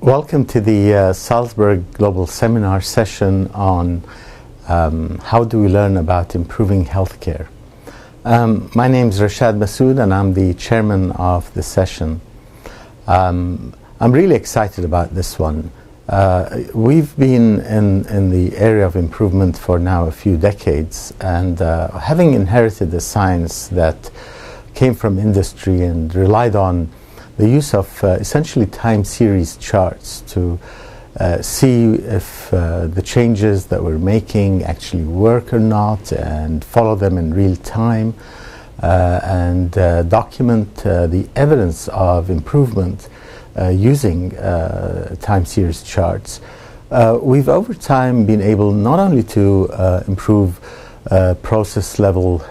Welcome to the Salzburg Global Seminar session on how do we learn about improving healthcare. My name is Rashad Masood and I'm the chairman of the session. I'm really excited about this one. We've been in the area of improvement for now a few decades, and having inherited the science that came from industry and relied on the use of essentially time series charts to see if the changes that we're making actually work or not, and follow them in real time, and document the evidence of improvement using time series charts. We've over time been able not only to improve process level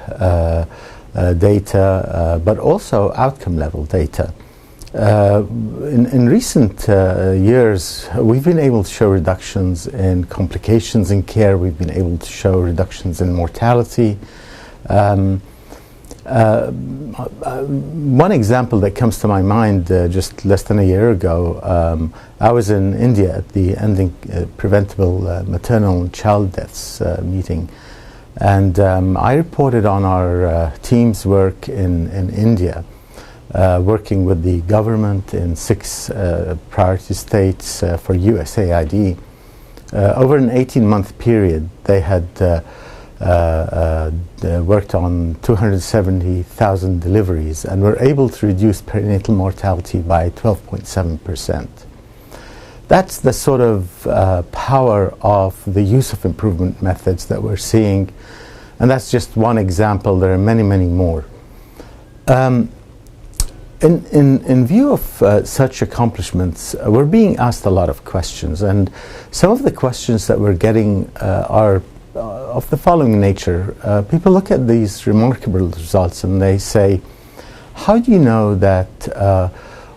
data, but also outcome level data. In recent years, we've been able to show reductions in complications in care. We've been able to show reductions in mortality. One example that comes to my mind, just less than a year ago, I was in India at the Ending Preventable Maternal and Child Deaths meeting, and I reported on our team's work in India. Working with the government in 6 priority states for USAID. Over an 18-month period, they had worked on 270,000 deliveries and were able to reduce perinatal mortality by 12.7%. That's the sort of power of the use of improvement methods that we're seeing, and that's just one example. There are many, many more. In view of such accomplishments, we're being asked a lot of questions, and some of the questions that we're getting are of the following nature. People look at these remarkable results and they say, how do you know that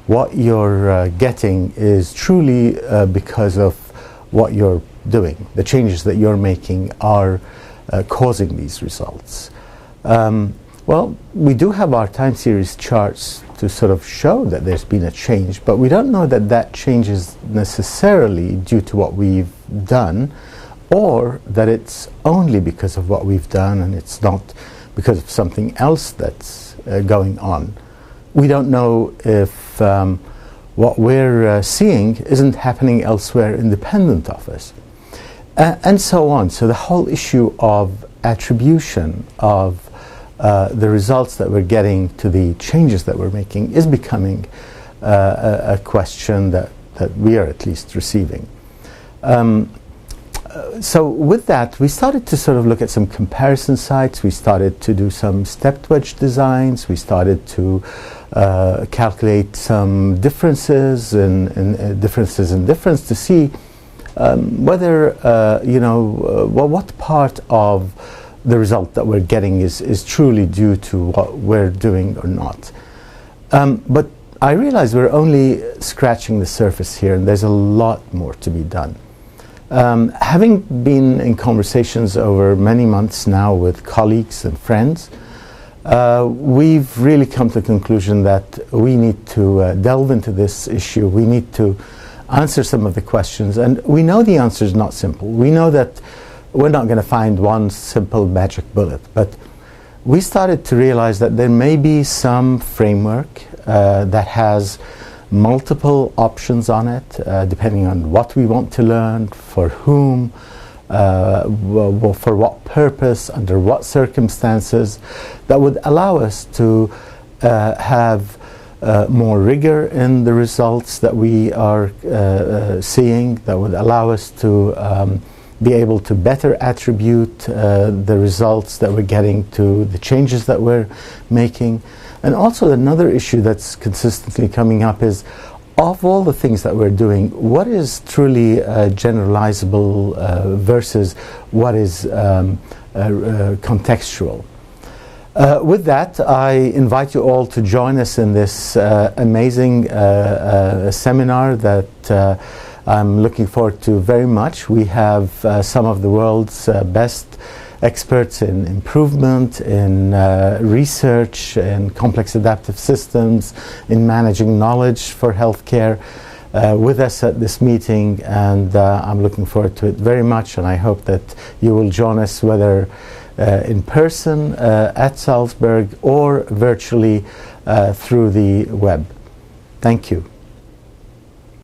what you're getting is truly because of what you're doing? The changes that you're making are causing these results. Well, we do have our time series charts to sort of show that there's been a change, but we don't know that that change is necessarily due to what we've done, or that it's only because of what we've done and it's not because of something else that's going on. We don't know if what we're seeing isn't happening elsewhere independent of us, and so on. So the whole issue of attribution of the results that we're getting to the changes that we're making is becoming a question that we are at least receiving. So with that, we started to sort of look at some comparison sites. We started to do some stepped wedge designs. We started to calculate some differences in difference to see whether what part of the result that we're getting is truly due to what we're doing or not. But I realize we're only scratching the surface here, and there's a lot more to be done. Having been in conversations over many months now with colleagues and friends, we've really come to the conclusion that we need to delve into this issue. We need to answer some of the questions, and we know the answer is not simple. We know that we're not going to find one simple magic bullet, but we started to realize that there may be some framework that has multiple options on it, depending on what we want to learn, for whom, for what purpose, under what circumstances, that would allow us to have more rigor in the results that we are seeing, that would allow us to be able to better attribute the results that we're getting to the changes that we're making. And also another issue that's consistently coming up is, of all the things that we're doing, what is truly generalizable versus what is contextual? With that, I invite you all to join us in this amazing seminar that I'm looking forward to very much. We have some of the world's best experts in improvement, in research, in complex adaptive systems, in managing knowledge for healthcare. with us at this meeting, and I'm looking forward to it very much, and I hope that you will join us, whether in person at Salzburg or virtually through the web. Thank you.